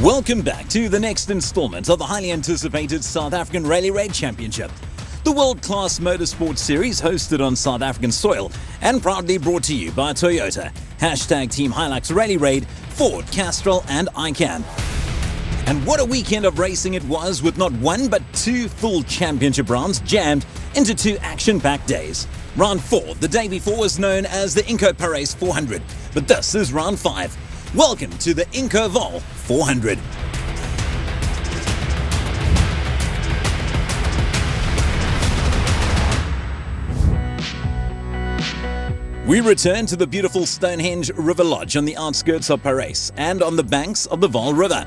Welcome back to the next installment of the highly anticipated South African Rally Raid Championship. The world-class motorsport series hosted on South African soil and proudly brought to you by Toyota. Hashtag Team Hilux Rally Raid, Ford, Castrol and ICANN. And what a weekend of racing it was, with not one but two full championship rounds jammed into two action-packed days. Round 4, the day before, was known as the Inco Paris 400, but this is round 5. Welcome to the Inco Vaal 400. We return to the beautiful Stonehenge River Lodge on the outskirts of Paris and on the banks of the Vaal River.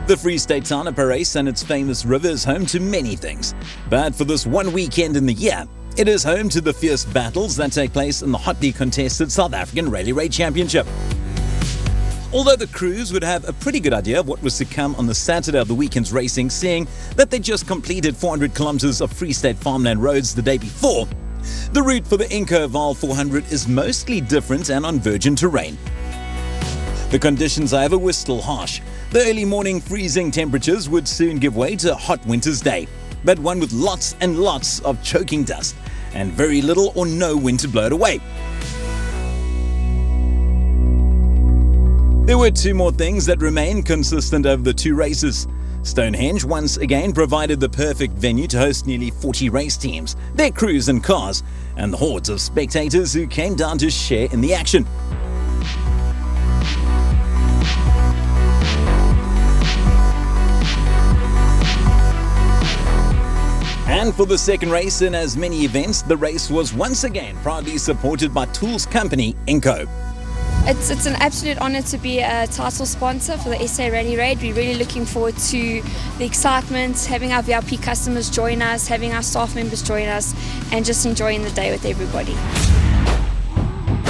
The Free State town of Paris and its famous river is home to many things, but for this one weekend in the year, it is home to the fierce battles that take place in the hotly contested South African Rally Raid Championship. Although the crews would have a pretty good idea of what was to come on the Saturday of the weekend's racing, seeing that they just completed 400 kilometers of Free State farmland roads the day before, the route for the Inco Vaal 400 is mostly different and on virgin terrain. The conditions, however, were still harsh. The early morning freezing temperatures would soon give way to a hot winter's day, but one with lots and lots of choking dust and very little or no wind to blow it away. There were two more things that remained consistent over the two races. Stonehenge once again provided the perfect venue to host nearly 40 race teams, their crews and cars, and the hordes of spectators who came down to share in the action. And for the second race in as many events, the race was once again proudly supported by Tools company Inco. It's an absolute honour to be a title sponsor for the SA Rally Raid. We're really looking forward to the excitement, having our VIP customers join us, having our staff members join us, and just enjoying the day with everybody.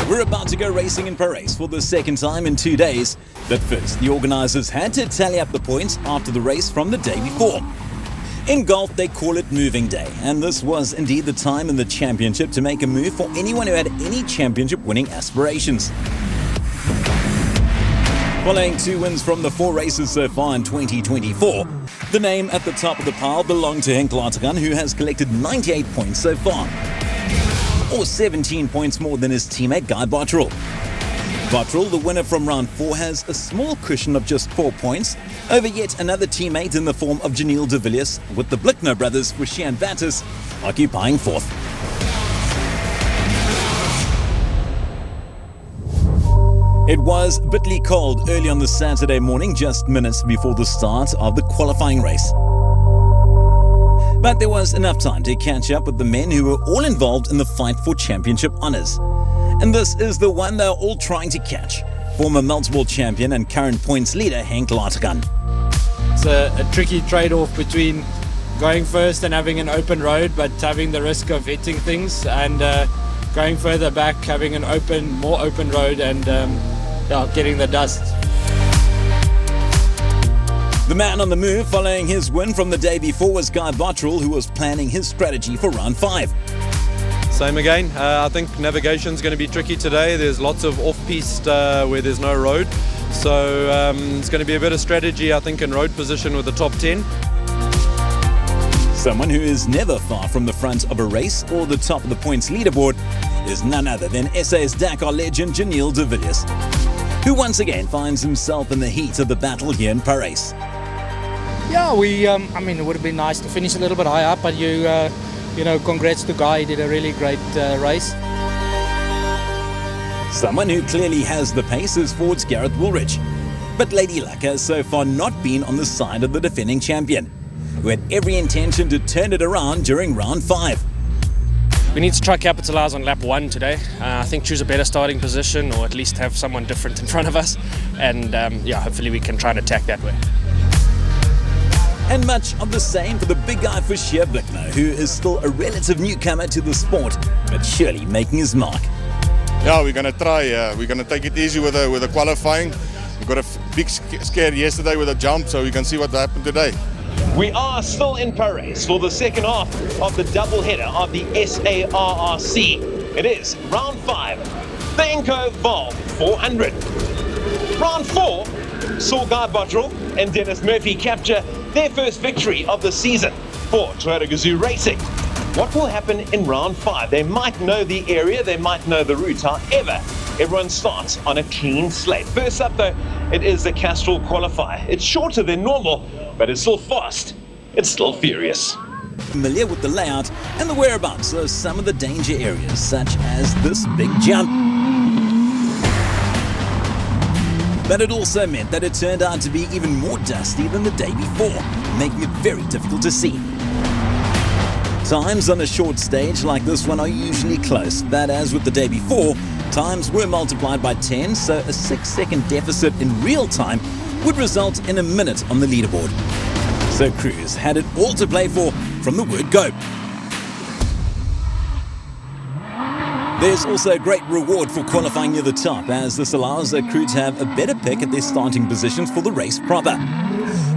We're about to go racing in Paris for the second time in 2 days, but first the organisers had to tally up the points after the race from the day before. In golf, they call it moving day, and this was indeed the time in the championship to make a move for anyone who had any championship winning aspirations. Following 2 wins from the 4 races so far in 2024, the name at the top of the pile belonged to Henk Lategan, who has collected 98 points so far, or 17 points more than his teammate Guy Bottrell. Bottrell, the winner from round 4, has a small cushion of just 4 points over yet another teammate in the form of Janelle de Villiers, with the Blickner brothers, Rashian Battis, occupying 4th. It was bitterly cold early on the Saturday morning, just minutes before the start of the qualifying race. But there was enough time to catch up with the men who were all involved in the fight for championship honours. And this is the one they're all trying to catch: former multiple champion and current points leader Henk Lategan. It's a tricky trade-off between going first and having an open road, but having the risk of hitting things, and going further back, having an more open road, and getting the dust. The man on the move following his win from the day before was Guy Bottrell, who was planning his strategy for round 5. Same again. I think navigation's going to be tricky today. There's lots of off-piste where there's no road. So it's going to be a bit of strategy, I think, in road position with the top 10. Someone who is never far from the front of a race or the top of the points leaderboard is none other than SA's Dakar legend Janelle de Villiers, who once again finds himself in the heat of the battle here in Paris. Yeah, it would have been nice to finish a little bit higher up, but congrats to Guy. He did a really great race. Someone who clearly has the pace is Ford's Gareth Woolridge, but Lady Luck has so far not been on the side of the defending champion, who had every intention to turn it around during round 5. We need to try capitalise on lap 1 today. I think choose a better starting position, or at least have someone different in front of us, and hopefully we can try and attack that way. And much of the same for the big guy for Sheer Blickner, who is still a relative newcomer to the sport, but surely making his mark. Yeah, we're going to try. We're going to take it easy with the qualifying. We got a big scare yesterday with a jump, so we can see what happened today. We are still in Paris for the second half of the double-header of the SARRC. It is round 5, the Inco Vaal 400. Round 4 saw Guy Bottrell and Dennis Murphy capture their first victory of the season for Toyota Gazoo Racing. What will happen in round 5? They might know the area, they might know the route. However, everyone starts on a clean slate. First up though, it is the Castrol qualifier. It's shorter than normal, but it's still fast. It's still furious. Familiar with the layout and the whereabouts of some of the danger areas, such as this big jump. But it also meant that it turned out to be even more dusty than the day before, making it very difficult to see. Times on a short stage like this one are usually close, but as with the day before, times were multiplied by 10, so a 6-second deficit in real time would result in a minute on the leaderboard. So crews had it all to play for from the word go. There's also a great reward for qualifying near the top, as this allows a crew to have a better pick at their starting positions for the race proper.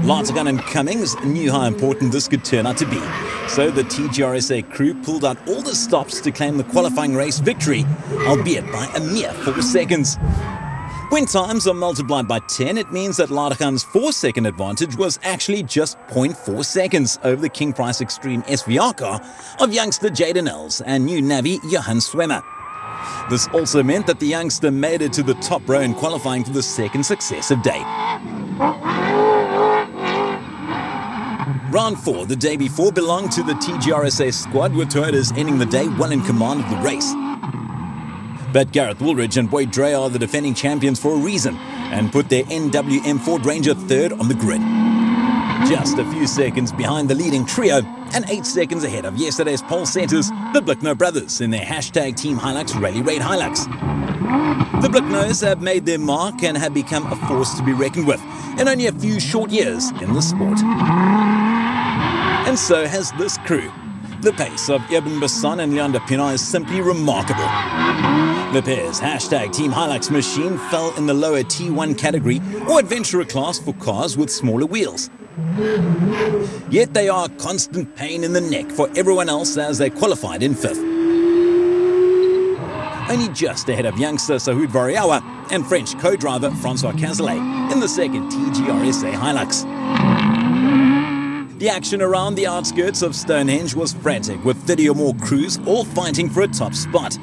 Lartigan and Cummings knew how important this could turn out to be, so the TGRSA crew pulled out all the stops to claim the qualifying race victory, albeit by a mere 4 seconds. When times are multiplied by 10, it means that Lartigan's 4-second advantage was actually just 0.4 seconds over the King Price Extreme SVR car of youngster Jaden Els and new navvy Johan Swemmer. This also meant that the youngster made it to the top row in qualifying for the second successive day. Round 4, the day before, belonged to the TGRSA squad, with Toyotas ending the day well in command of the race. But Gareth Woolridge and Boyd Dre are the defending champions for a reason and put their NWM Ford Ranger third on the grid. Just a few seconds behind the leading trio and 8 seconds ahead of yesterday's pole setters, the Blicknow brothers, in their hashtag Team Hilux Rally Raid Hilux. The Blicknows have made their mark and have become a force to be reckoned with in only a few short years in the sport. And so has this crew. The pace of Eben Basson and Leander Pienaar is simply remarkable. The pair's hashtag Team Hilux machine fell in the lower T1 category or adventurer class for cars with smaller wheels. Yet they are a constant pain in the neck for everyone else as they qualified in 5th. Only just ahead of youngster Sahoud Variawa and French co-driver Francois Cazelet in the second TGRSA Hilux. The action around the outskirts of Stonehenge was frantic, with 30 or more crews all fighting for a top spot.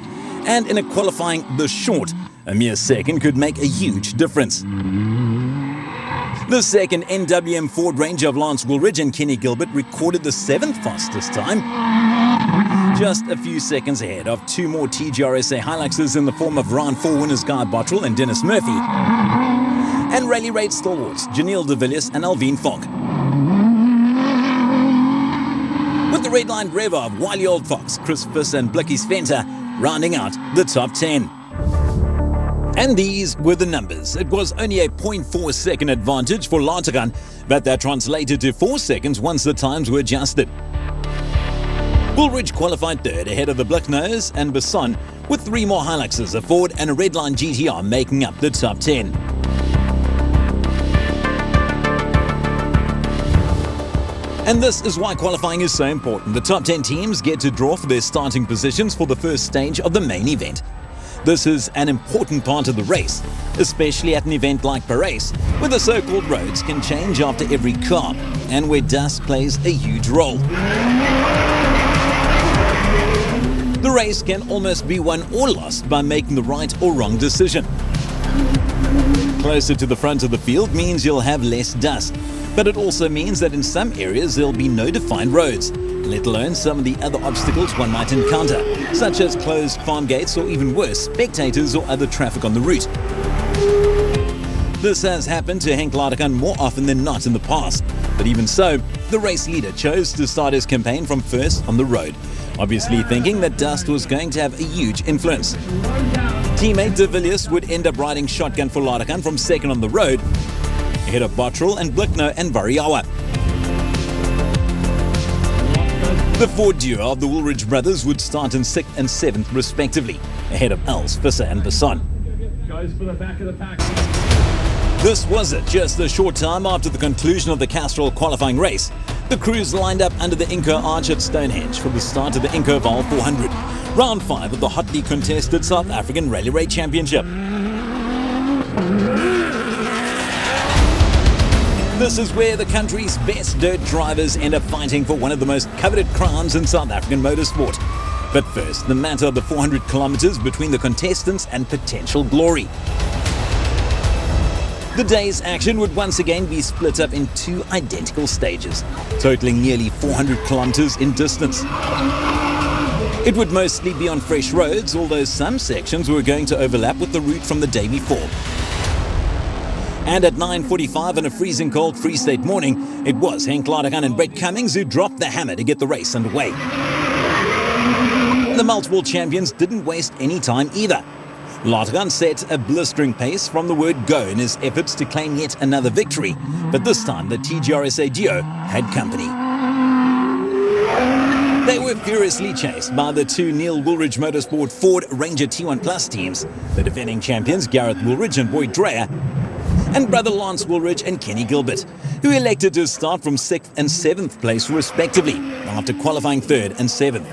And in a qualifying this short, a mere second could make a huge difference. The second NWM Ford Ranger of Lance Woolridge and Kenny Gilbert recorded the 7th fastest time, just a few seconds ahead of 2 more TGRSA Hiluxes in the form of round 4 winners Guy Bottrell and Dennis Murphy, and Rally Raid stalwarts Janelle de Villiers and Alvin Fogg. With the red-lined rev of Wiley Old Fox, Chris Fiss and Blicky Sventer rounding out the top 10. And these were the numbers. It was only a 0.4 second advantage for Lartigan, but that translated to 4 seconds once the times were adjusted. Woolridge qualified third ahead of the Blicknows and Basson, with 3 more Hiluxes, a Ford and a Redline GTR making up the top 10. And this is why qualifying is so important. The top 10 teams get to draw for their starting positions for the first stage of the main event. This is an important part of the race, especially at an event like Paris, where the so-called roads can change after every car, and where dust plays a huge role. The race can almost be won or lost by making the right or wrong decision. Closer to the front of the field means you'll have less dust, but it also means that in some areas there'll be no defined roads, let alone some of the other obstacles one might encounter, such as closed farm gates or even worse, spectators or other traffic on the route. This has happened to Henk Lartigan more often than not in the past, but even so, the race leader chose to start his campaign from first on the road, obviously thinking that dust was going to have a huge influence. Teammate de Villiers would end up riding shotgun for Lartigan from second on the road, ahead of Bottrell and Blicknow and Variawa. The Ford duo of the Woolridge brothers would start in 6th and 7th respectively, ahead of Els, Visser and Basson. Goes for the back of the pack. This was it, just a short time after the conclusion of the Castrol qualifying race. The crews lined up under the Inco Arch at Stonehenge for the start of the Inco Vaal 400, round 5 of the hotly contested South African Rally Raid Championship. This is where the country's best dirt drivers end up fighting for one of the most coveted crowns in South African motorsport. But first, the matter of the 400 kilometers between the contestants and potential glory. The day's action would once again be split up in two identical stages, totaling nearly 400 kilometers in distance. It would mostly be on fresh roads, although some sections were going to overlap with the route from the day before. And at 9:45 on a freezing cold Free State morning, it was Henk Ladegan and Brett Cummings who dropped the hammer to get the race underway. The multiple champions didn't waste any time either. Ladegan set a blistering pace from the word go in his efforts to claim yet another victory, but this time the TGRSA duo had company. They were furiously chased by the two Neil Woolridge Motorsport Ford Ranger T1 Plus teams, the defending champions Gareth Woolridge and Boyd Dreyer, and brother Lance Woolridge and Kenny Gilbert, who elected to start from 6th and 7th place respectively, after qualifying 3rd and 7th.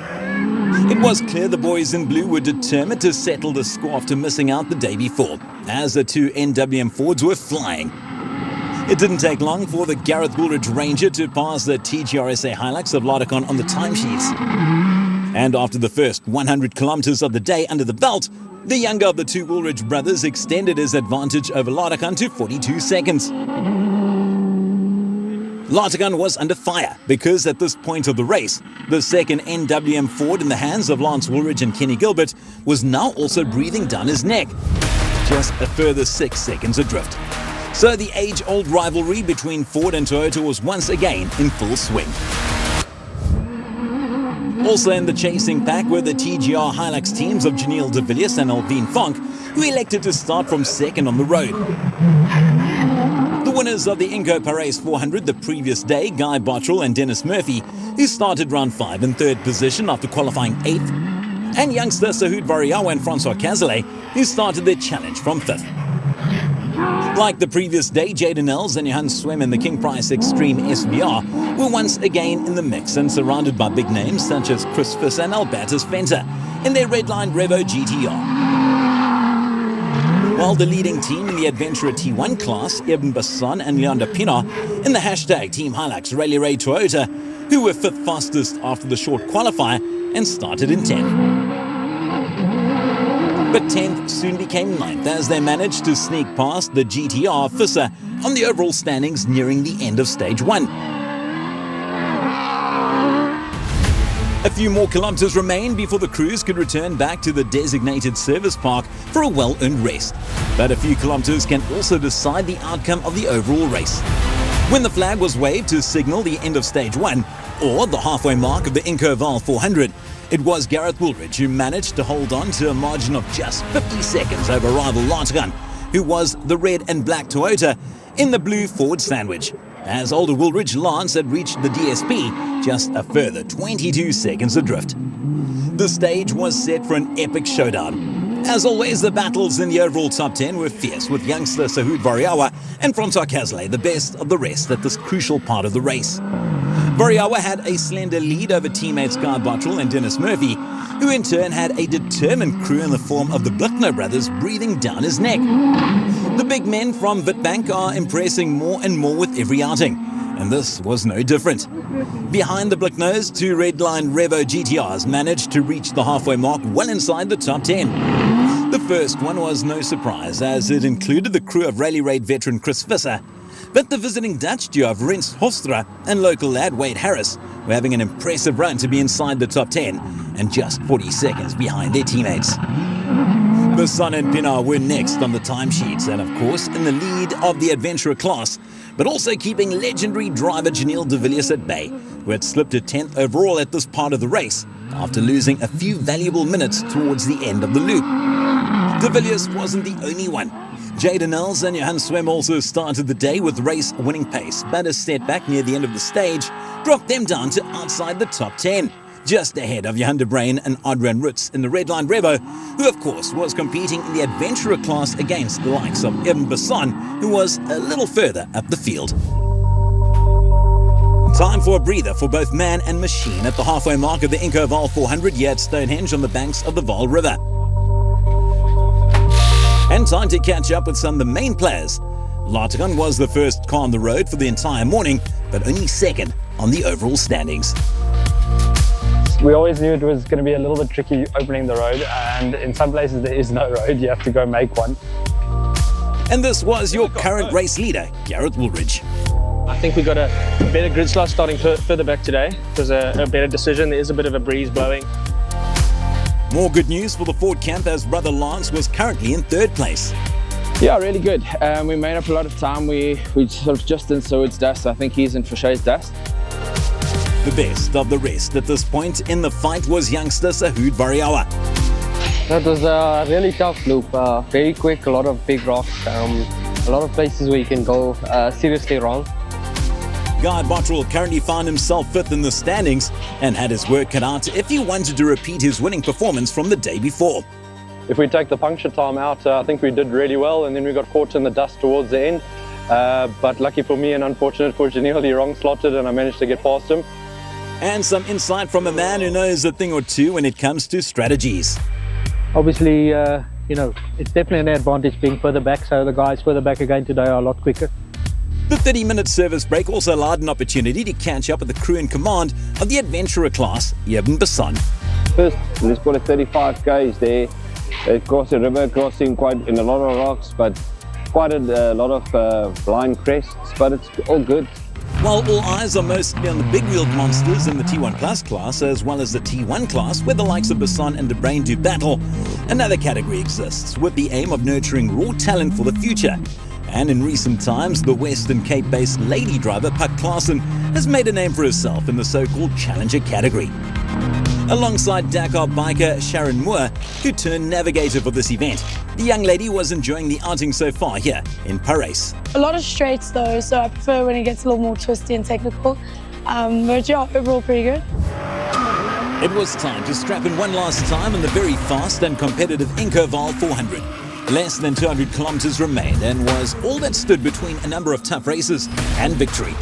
It was clear the boys in blue were determined to settle the score after missing out the day before, as the two NWM Fords were flying. It didn't take long for the Gareth Woolridge Ranger to pass the TGRSA Hilux of Ladegan on the timesheets. And after the first 100 kilometers of the day under the belt, the younger of the two Woolridge brothers extended his advantage over Ladegan to 42 seconds. Ladegan was under fire because at this point of the race, the second NWM Ford in the hands of Lance Woolridge and Kenny Gilbert was now also breathing down his neck. Just a further 6 seconds adrift. So the age-old rivalry between Ford and Toyota was once again in full swing. Also in the chasing pack were the TGR Hilux teams of Janelle de Villiers and Alvin Fonk, who elected to start from second on the road. The winners of the Inco Paris 400 the previous day, Guy Bottrell and Dennis Murphy, who started round 5 in 3rd position after qualifying 8th, and youngster Sahud Variawa and Francois Cazalet, who started their challenge from 5th. Like the previous day, Jaden Els and Johan Swem in the King Price Extreme SVR were once again in the mix and surrounded by big names such as Chris Fiss and Albertus Venter in their Redline Revo GTR. While the leading team in the Adventurer T1 class, Eben Basson and Leander Pienaar, in the hashtag Team Hilux Rally Ray Toyota, who were 5th fastest after the short qualifier and started in 10th. But 10th soon became 9th as they managed to sneak past the GTR Visser on the overall standings nearing the end of stage 1. A few more kilometers remained before the crews could return back to the designated service park for a well-earned rest. But a few kilometers can also decide the outcome of the overall race. When the flag was waved to signal the end of stage 1, or the halfway mark of the Inco Vaal 400, it was Gareth Woolridge who managed to hold on to a margin of just 50 seconds over rival Ladegan, who was the red and black Toyota in the blue Ford sandwich. As older Woolridge Lance had reached the DSP, just a further 22 seconds adrift. The stage was set for an epic showdown. As always, the battles in the overall top 10 were fierce, with youngster Sahud Variawa and Francois Cazalet the best of the rest at this crucial part of the race. Variawa had a slender lead over teammates Guy Bottrell and Dennis Murphy, who in turn had a determined crew in the form of the Blickner brothers breathing down his neck. The big men from Witbank are impressing more and more with every outing, and this was no different. Behind the Blickners, two Redline Revo GTRs managed to reach the halfway mark well inside the top 10. The first one was no surprise, as it included the crew of Rally Raid veteran Chris Visser, but the visiting Dutch duo of Rens Hofstra and local lad Wade Harris were having an impressive run to be inside the top 10 and just 40 seconds behind their teammates. Basson and Pienaar were next on the timesheets and of course in the lead of the adventurer class, but also keeping legendary driver Janelle de Villiers at bay, who had slipped to 10th overall at this part of the race after losing a few valuable minutes towards the end of the loop. De Villiers wasn't the only one. Jaden Els and Johan Swem also started the day with race-winning pace, but a setback near the end of the stage dropped them down to outside the top 10, just ahead of Johan de Bruin and Adrian Rutz in the Redline Revo, who of course was competing in the adventurer class against the likes of Eben Basson, who was a little further up the field. Time for a breather for both man and machine at the halfway mark of the Inco Vaal 400 here at Stonehenge on the banks of the Vaal River. And time to catch up with some of the main players Lartigan was the first car on the road for the entire morning, but only second on the overall standings. We always knew it was going to be a little bit tricky opening the road, and in some places there is no road, you have to go make one. And this was your current race leader, Gareth Woolridge. I think we got a better grid slot starting further back today. It was a better decision. There is a bit of a breeze blowing. More good news for the Ford camp as brother Lance was currently in third place. Yeah, really good. We made up a lot of time. We sort of just in Seward's dust. I think he's in Foucher's dust. The best of the rest at this point in the fight was youngster Sahud Variawa. That was a really tough loop, very quick, a lot of big rocks, a lot of places where you can go seriously wrong. Guy Bottrell currently found himself fifth in the standings and had his work cut out if he wanted to repeat his winning performance from the day before. If we take the puncture time out, I think we did really well, and then we got caught in the dust towards the end. But lucky for me and unfortunate for Janelle, he wrong slotted and I managed to get past him. And some insight from a man who knows a thing or two when it comes to strategies. Obviously, it's definitely an advantage being further back, so the guys further back again today are a lot quicker. The 30-minute service break also allowed an opportunity to catch up with the crew in command of the adventurer class, Yevon Bassan. First, let's call it 35 k's there. Across the river, crossing quite in a lot of rocks, but quite a lot of blind crests, but it's all good. While all eyes are mostly on the big-wheeled monsters in the T1 Plus class, as well as the T1 class, where the likes of Bassan and De Bruin do battle, another category exists with the aim of nurturing raw talent for the future. And in recent times, the Western Cape-based lady driver Puck Klaasen has made a name for herself in the so-called Challenger category. Alongside Dakar biker Sharon Moore, who turned navigator for this event, the young lady was enjoying the outing so far here in Paris. A lot of straights though, so I prefer when it gets a little more twisty and technical. But yeah, overall pretty good. It was time to strap in one last time in the very fast and competitive Vaal 400. Less than 200 kilometers remained and was all that stood between a number of tough races and victory.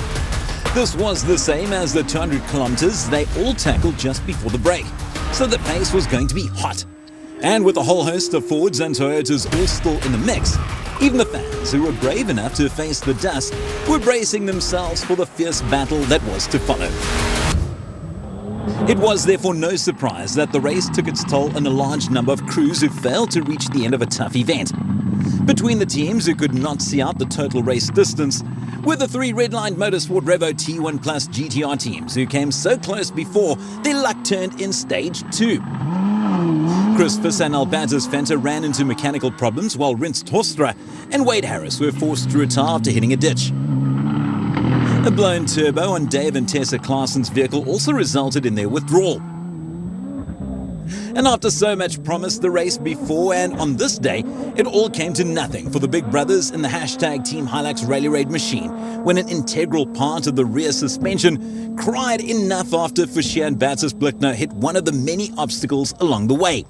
This was the same as the 200 kilometers they all tackled just before the break, so the pace was going to be hot. And with a whole host of Fords and Toyotas all still in the mix, even the fans who were brave enough to face the dust were bracing themselves for the fierce battle that was to follow. It was therefore no surprise that the race took its toll on a large number of crews who failed to reach the end of a tough event. Between the teams who could not see out the total race distance were the three Redline Motorsport Revo T1 Plus GTR teams who came so close before their luck turned in stage 2. Chris Fiss and Albertus Fenter ran into mechanical problems while Rinst Hostra and Wade Harris were forced to retire after hitting a ditch. A blown turbo on Dave and Tessa Klaasen's vehicle also resulted in their withdrawal. And after so much promised the race before and on this day, it all came to nothing for the big brothers in the hashtag Team Hilux Rally Raid machine when an integral part of the rear suspension cried enough after Foucher and Bertus Blickner hit one of the many obstacles along the way.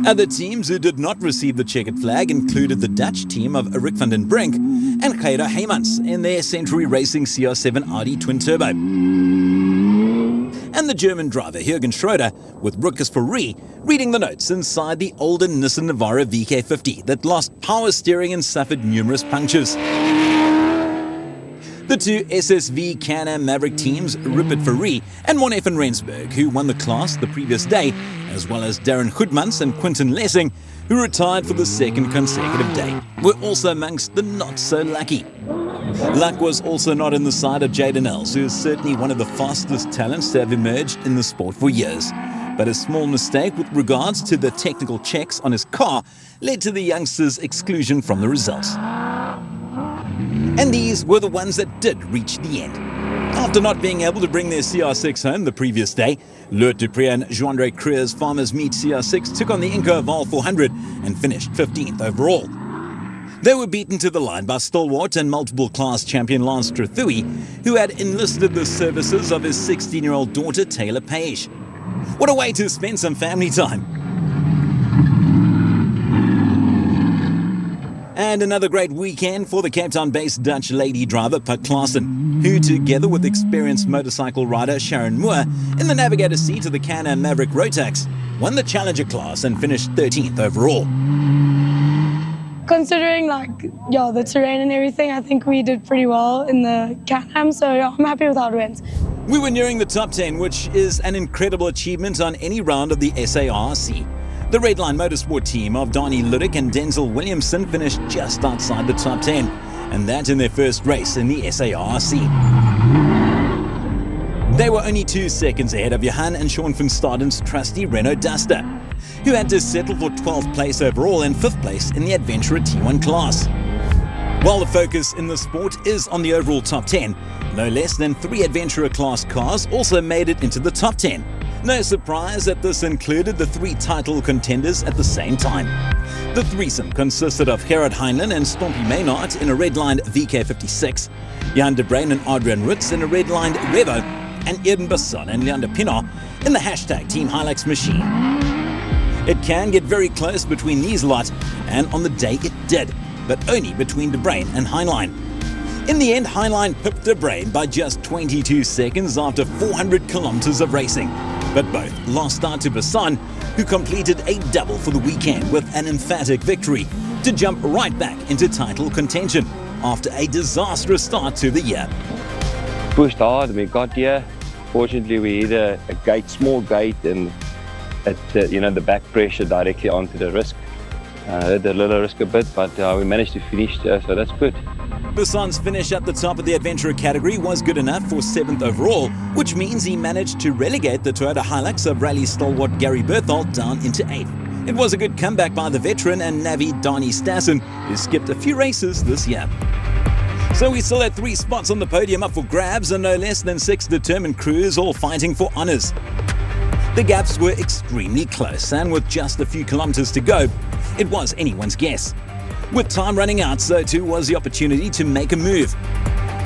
Other teams who did not receive the checkered flag included the Dutch team of Rick van den Brink and Gerda Heymans in their Century Racing CR7 Audi twin-turbo. And the German driver Jürgen Schroeder with Ruckus Fourie reading the notes inside the older Nissan Navara VK50 that lost power steering and suffered numerous punctures. The two SSV Can-Am Maverick teams, Rupert Fourie and Monne van Rensburg, who won the class the previous day, as well as Darren Goodmans and Quinton Lessing, who retired for the second consecutive day, were also amongst the not-so-lucky. Luck was also not on the side of Jaden Els, who is certainly one of the fastest talents to have emerged in the sport for years. But a small mistake with regards to the technical checks on his car led to the youngster's exclusion from the results. And these were the ones that did reach the end. After not being able to bring their CR6 home the previous day, Loert Dupré and Joandre Creer's Farmers Meat CR6 took on the Vaal 400 and finished 15th overall. They were beaten to the line by stalwart and multiple class champion Lance Trethewey, who had enlisted the services of his 16-year-old daughter Taylor Page. What a way to spend some family time! And another great weekend for the Cape Town-based Dutch lady driver Puck Klaasen, who together with experienced motorcycle rider Sharon Moore in the navigator seat of the Can-Am Maverick Rotax, won the Challenger class and finished 13th overall. considering the terrain and everything, I think we did pretty well in the Can-Am, so yeah, I'm happy with how it went. We were nearing the top 10, which is an incredible achievement on any round of the SARC. The Redline Motorsport team of Donnie Luddick and Denzel Williamson finished just outside the top 10, and that in their first race in the SARC. They were only 2 seconds ahead of Johan and Sean van Staden's trusty Renault Duster, who had to settle for 12th place overall and 5th place in the Adventurer T1 class. While the focus in the sport is on the overall top 10, no less than 3 Adventurer class cars also made it into the top 10. No surprise that this included the 3 title contenders at the same time. The threesome consisted of Gerard Heinlein and Stompie Maynard in a redlined VK56, Jan de Bruin and Adrian Rutz in a redlined Revo, and Eden Basson and Leander Pienaar in the hashtag Team Hilux machine. It can get very close between these lot, and on the day it did, but only between de Bruin and Heinlein. In the end, Heinlein pipped de Bruin by just 22 seconds after 400 kilometers of racing. But both lost out to Basson, who completed a double for the weekend with an emphatic victory to jump right back into title contention after a disastrous start to the year. Pushed hard, we got here. Fortunately, we hit a gate, small gate, and the back pressure directly onto the risk. Had a little risk a bit, but we managed to finish there, so that's good. Basson's finish at the top of the Adventurer category was good enough for 7th overall, which means he managed to relegate the Toyota Hilux of rally stalwart Gary Berthold down into 8th. It was a good comeback by the veteran and Navi Donnie Stassen, who skipped a few races this year. So we still had 3 spots on the podium up for grabs and no less than 6 determined crews all fighting for honours. The gaps were extremely close, and with just a few kilometers to go, it was anyone's guess. With time running out, so too was the opportunity to make a move.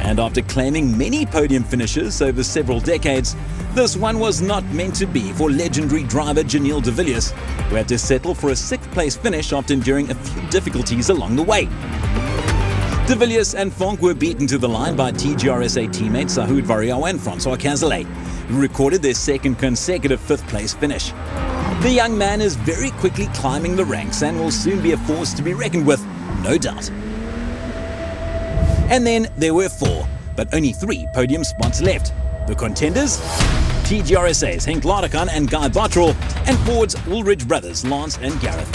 And after claiming many podium finishes over several decades, this one was not meant to be for legendary driver Janelle de Villiers, who had to settle for a 6th place finish after enduring a few difficulties along the way. De Villiers and Fonk were beaten to the line by TGRSA teammates Sahoud Variawa and Francois Cazelet, who recorded their 2nd consecutive 5th place finish. The young man is very quickly climbing the ranks and will soon be a force to be reckoned with, no doubt. And then there were 4, but only 3 podium spots left. The contenders? TGRSA's Henk Ladekan and Guy Bottrell, and Ford's Woolridge brothers Lance and Gareth.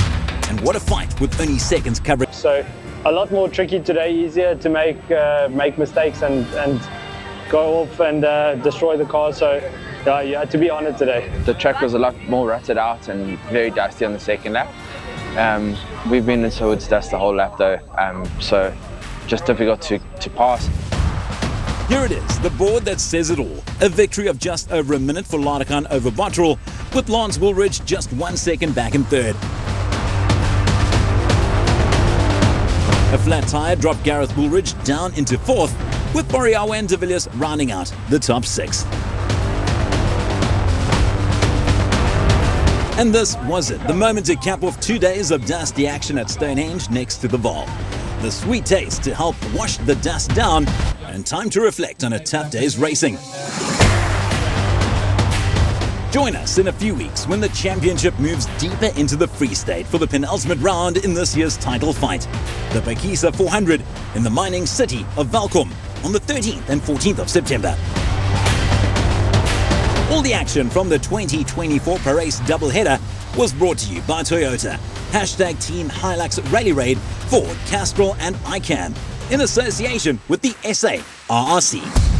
And what a fight with only seconds coverage. So a lot more tricky today, easier to make mistakes and go off and destroy the car. So yeah, you had to be on it today. The track was a lot more rutted out and very dusty on the 2nd lap. We've been in so it's dust the whole lap though, so just difficult to pass. Here it is, the board that says it all. A victory of just over a minute for Ladekan over Bottrell, with Lance Woolridge just 1 second back in 3rd. A flat tyre dropped Gareth Woolridge down into 4th, with Variawa and de Villiers rounding out the top 6. And this was it, the moment to cap off 2 days of dusty action at Stonehenge next to the Vaal. The sweet taste to help wash the dust down, and time to reflect on a tough day's racing. Join us in a few weeks when the championship moves deeper into the Free State for the penultimate round in this year's title fight, the Pakisa 400 in the mining city of Valkom on the 13th and 14th of September. All the action from the 2024 Parys doubleheader was brought to you by Toyota, hashtag Team Hilux Rally Raid, Ford, Castrol and ICAM, in association with the SARC.